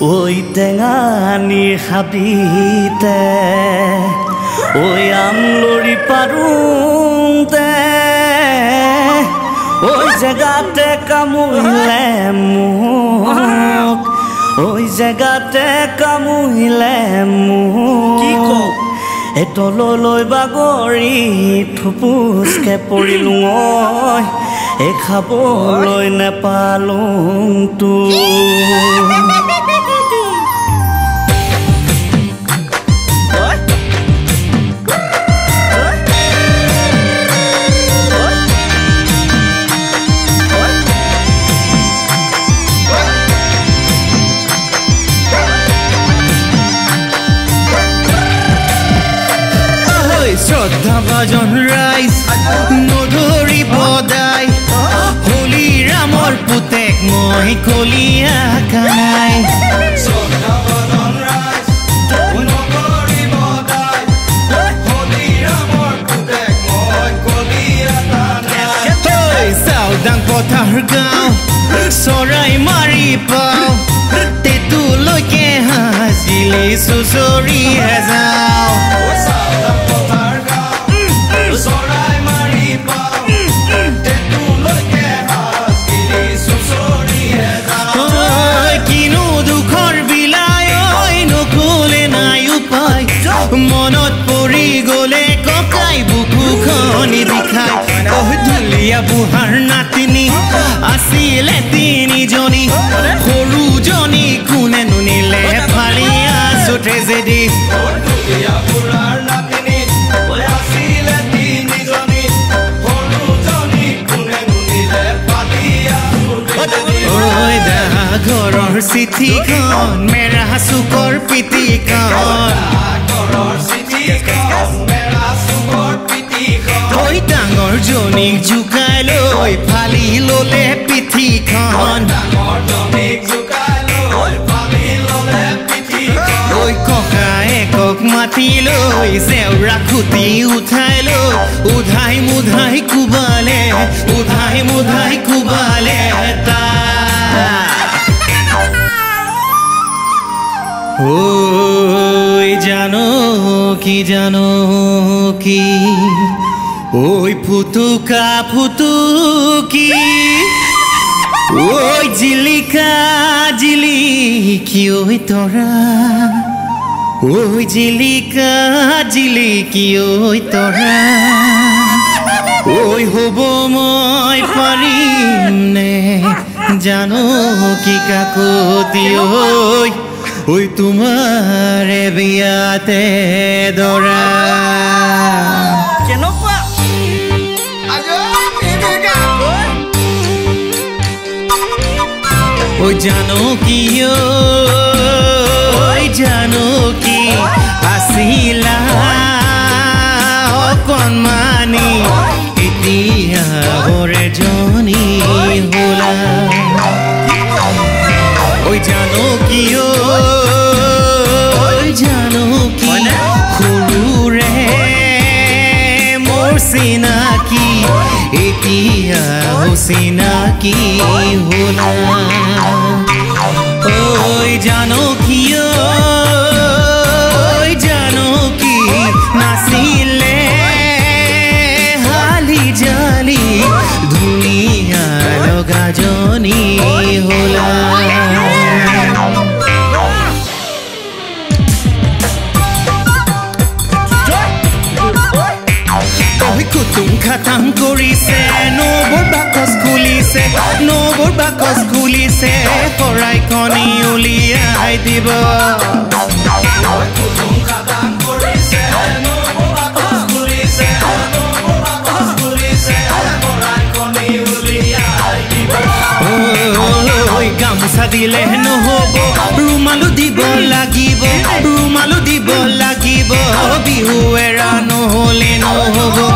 Oi tengani habite Oi amlori parunte Oi jagate kamuile muk Oi jagate kamuile muk Kiko Etololoi bagori thupuske porilung oi E khaboloi nepalung tu Shraddha bhajan rise Nodhori bodai Holy Ramor putek moi koliya kanai Shraddha bhajan rise Nodhori bodai Holy Ramor putek moi koliya kanai Hey saudang pothar gao Sorai mari pao Tetu loike hazili susori hazao মনত পৰি গলে ককাই বুকুখনি বিখাই ধুলিয়া বুহাৰ নাতিনি আছিলে তিনিজনী সৰুজনী কোনে নুনিলে ফালিয়া tragedy Dhulia বুহাৰ নাতিনি আছিলে তিনিজনী সৰুজনী কোনে নুনিলে ফালিয়া ঐ দা ঘৰৰ চিঠিখন মেৰা চুকৰ পিটিখন Oi dangor jonik jukai loi phali lole pithikhon dangor jonik jukai loi phali lole pithikhon Oi kokae kok mati loi zeura khuti uthai loi udhai mudhai kubale ta Oi jano ki Oi putuka putuki Oi jilika jiliki oi tora Oi jilika jiliki oi tora Oi hobo moi parim ne jano ki kakoti oi Oi tumare biyate dora Kenapa? Oi Janaki asila okon mani itia ore joni hola Oi Janaki khurure mor sinaki itia hosinaki hola Oi Janaki nasile hali jali dunia loga joni hola Oi kutum khatang korise nobor bakos kulise korai koni uliai dibo Oi kutum khatang korise nobor bakos kulise korai koni uliai dibo Oi gamusa dile nohobo rumalu dibo lagibo bihu era nohole nohobo